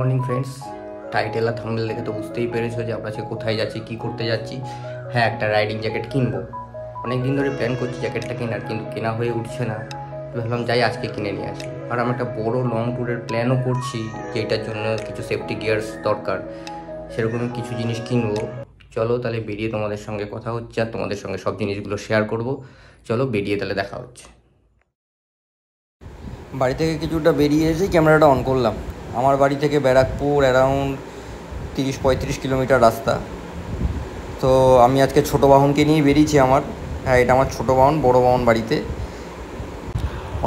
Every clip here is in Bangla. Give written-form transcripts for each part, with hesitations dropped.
Morning friends. টাইটেল আর থাম্বনেল দেখে তো বুঝতেই পেরেছো যে আমরা কোথায় যাচ্ছি, কী করতে যাচ্ছি। হ্যাঁ, একটা রাইডিং জ্যাকেট কিনবো। অনেক দিন ধরে প্ল্যান করছি জ্যাকেটটা কেনার, কিন্তু কেনা হয়ে উঠছে না। ভাবলাম যাই আজকে কিনে নিয়ে আসি। আর আমি একটা বড় লং ট্যুরের প্ল্যানও করছি, যেটার জন্য কিছু সেফটি গিয়ার্স দরকার। সেরকম কিছু জিনিস কিনবো। চলো তাহলে বেরিয়ে তোমাদের সঙ্গে কথা হচ্ছে, আর তোমাদের সঙ্গে সব জিনিসগুলো শেয়ার করব। চলো বেরিয়ে তাহলে দেখা হচ্ছে। বাড়ি থেকে কিছুটা বেরিয়ে এসে ক্যামেরাটা অন করলাম। আমার বাড়ি থেকে ব্যারাকপুর অ্যারাউন্ড 30-35 কিলোমিটার রাস্তা। তো আমি আজকে ছোটো বাহনকে নিয়ে বেরিয়েছি হ্যাঁ, এটা আমার ছোটো বাহন, বড় বাহন বাড়িতে।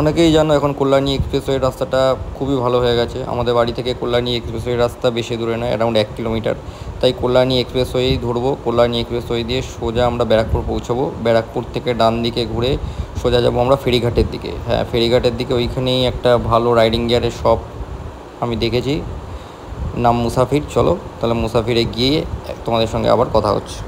অনেকেই জানো এখন কল্যাণী এক্সপ্রেসওয়ের রাস্তাটা খুবই ভালো হয়ে গেছে। আমাদের বাড়ি থেকে কল্যাণী এক্সপ্রেসওয়ের রাস্তা বেশি দূরে নয়, অ্যারাউন্ড 1 কিলোমিটার। তাই কল্যাণী এক্সপ্রেসওয়েই ধরবো। কল্যাণী এক্সপ্রেসওয়ে দিয়ে সোজা আমরা ব্যারাকপুর পৌঁছাবো। ব্যারাকপুর থেকে ডান দিকে ঘুরে সোজা যাবো আমরা ফেরিঘাটের দিকে। হ্যাঁ, ফেরিঘাটের দিকে ওইখানেই একটা ভালো রাইডিং গিয়ারের শপ আমি দেখেছি, নাম মুসাফির। চলো তাহলে মুসাফিরে গিয়ে তোমাদের সঙ্গে আবার কথা হচ্ছে।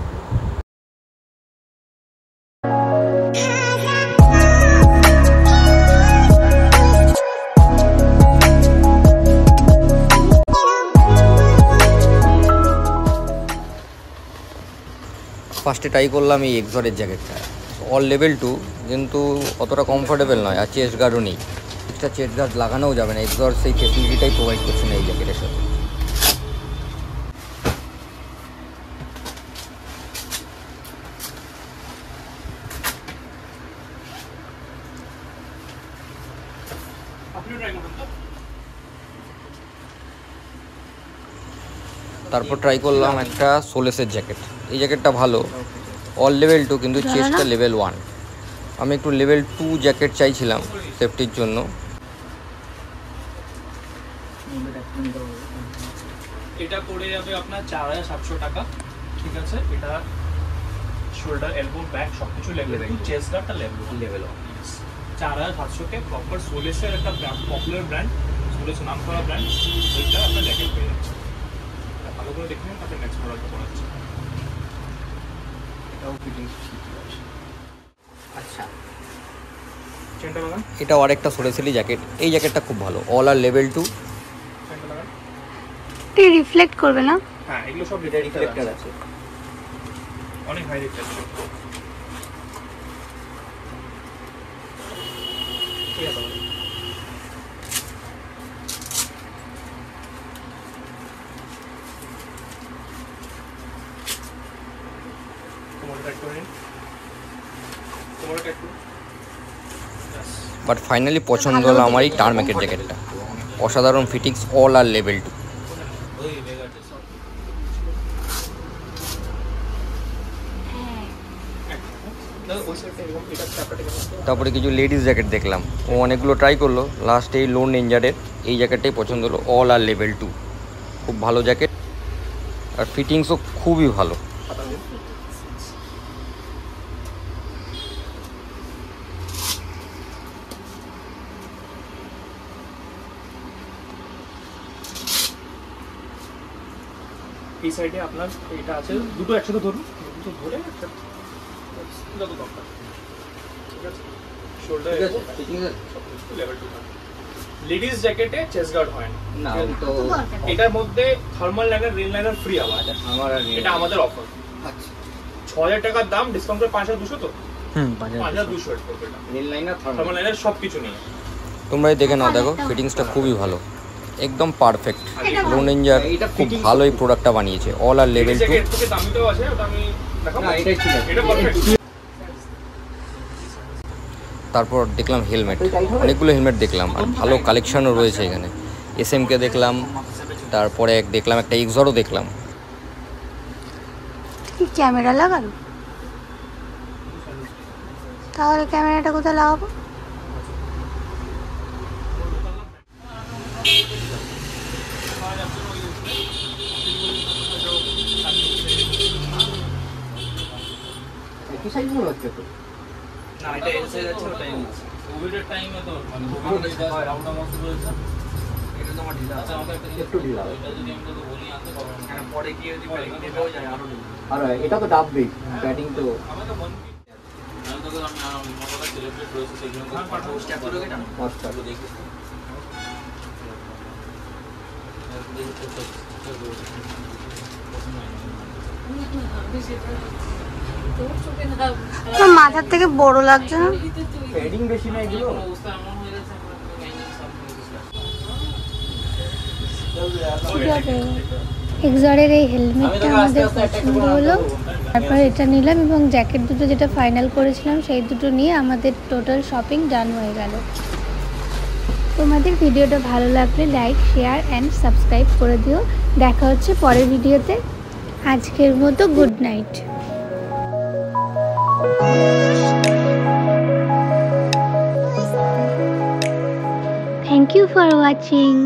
ফার্স্টে ট্রাই করলাম এই এক্সরের জ্যাকেটটা। অল লেভেল 2, কিন্তু অতটা কমফোর্টেবল নয়, আর চেস্ট গার্ডও নেই। এক্সট্রা চেস্ট গার্ড লাগানোও যাবে না, এক্সর সেই ফেসিলিটিটাই প্রোভাইড করছে না এই জ্যাকেটের সাথে। তারপর ট্রাই করলাম একটা সোলেসের জ্যাকেট। এই জ্যাকেটটা ভালো, অল লেভেল 2, কিন্তু চেস্টটা লেভেল 1। আমি একটু লেভেল 2 জ্যাকেট চাইছিলাম সেফটির জন্য। এটা পড়ে যাবে আপনার 4700 টাকা। ঠিক আছে, এটা শোল্ডার, এলবো, ব্যাক সবকিছু লেভেল 2, চেস্ট গার্ডটা লেভেল 1। 4700 কে প্রপার সোলেসের একটা পপুলার ব্র্যান্ড, সোলেস নাম করা ব্র্যান্ড, ওইটা আপনার জ্যাকেট পেয়ে যাচ্ছে। ভালো করে দেখে নিন, তারপরে নেক্সট মডেলটা পড়াচ্ছি। এটাও ফিটিংস ঠিক আছে। আচ্ছা, চেনটা লাগান। এটাও আরেকটা সোলেসেরই জ্যাকেট। এই জ্যাকেটটা খুব ভালো, অল আর লেভেল 2। চেনটা লাগান। এটা রিফ্লেক্ট করবে না? হ্যাঁ, এগুলো সব রিফ্লেক্টর আছে, অনেক হাই রিফ্লেক্টর। ঠিক আছে, বাট ফাইনালি পছন্দ হলো আমার এই টার্মেকের জ্যাকেটটা। অসাধারণ ফিটিংস, অল আর লেভেল 2। তারপরে কিছু লেডিস জ্যাকেট দেখলাম, ও অনেকগুলো ট্রাই করলো, লাস্ট এই লোন রেঞ্জারের এই জ্যাকেটটাই পছন্দ হলো, অল আর লেভেল 2। খুব ভালো জ্যাকেট, আর ফিটিংসও খুবই ভালো। এই সাইডে আপনার এটা আছে, দুটো একসাথে ধরুন, দুটো ধরে একটা যত দরকার। ঠিক আছে, শোল্ডার লেভেল 2। লেডিস জ্যাকেটে চেস্ট গার্ড হয় না, তো এটার মধ্যে thermal liner, rain liner free আবার। এটা আমাদের অফার। আচ্ছা, 6000 টাকার দাম, ডিসকাউন্ট করে 5200। তো 5200 এড করবে। এটা রেন লাইনার, থার্মাল লাইনার সবকিছু নিয়ে তোমরা দেখে নাও, দেখো ফিটিংসটা খুবই ভালো, একদম পারফেক্ট। লোন রেঞ্জার খুব ভালো এই প্রোডাক্টটা বানিয়েছে, অল আর লেভেল 2। এর থেকে দামিটাও আছে, ওটা আমি দেখাবো। এটাই ঠিক আছে, এটা পারফেক্ট। তারপর দেখলাম হেলমেট, অনেকগুলো হেলমেট দেখলাম, আর ভালো কালেকশনও রয়েছে এখানে। এসএমকে দেখলাম, তারপরে দেখলাম একটা এক্সরও দেখলাম। কি ক্যামেরা লাগানো? তাহলে ক্যামেরাটা কোথায় লাগাবো? কি সাইজ মনে হচ্ছে তো? না, এটা এল সাইজ আছে, ওটাই নিচ্ছি। কোভিডের টাইমে তো হয় রাউন্ড অফ রয়েছে। এটা তো আমার ঢিলা আছে, আমাদের একটু ঢিলা। এটা যদি আমি তোকে বলি আনতে পারবো না, কারণ পরে গিয়ে যদি প্যাডিং দেবেও যায় আরো ঢিলা। আর এটা তো ডাব বেগ, প্যাডিং তো আমি তো বন্ধ। আমি তোকে আমি মোটরটা সেলিব্রেট রয়েছে, সেগুলো তো পাঠাবো। স্ট্যাপ করে গেটা না, পাঁচটা তো দেখিস। তোর মাথার থেকে বড় লাগছে না? পেডিং বেশি না এগুলো? এক্সরের এই হেলমেটটা আমাদের পছন্দ হলো, তারপর এটা নিলাম এবং জ্যাকেট দুটো যেটা ফাইনাল করেছিলাম সেই দুটো নিয়ে আমাদের টোটাল শপিং ডান হয়ে গেল। তোমাদের ভিডিওটা ভালো লাগলে লাইক, শেয়ার অ্যান্ড সাবস্ক্রাইব করে দিও। দেখা হচ্ছে পরের ভিডিওতে। আজকের মতো good night. Thank you for watching.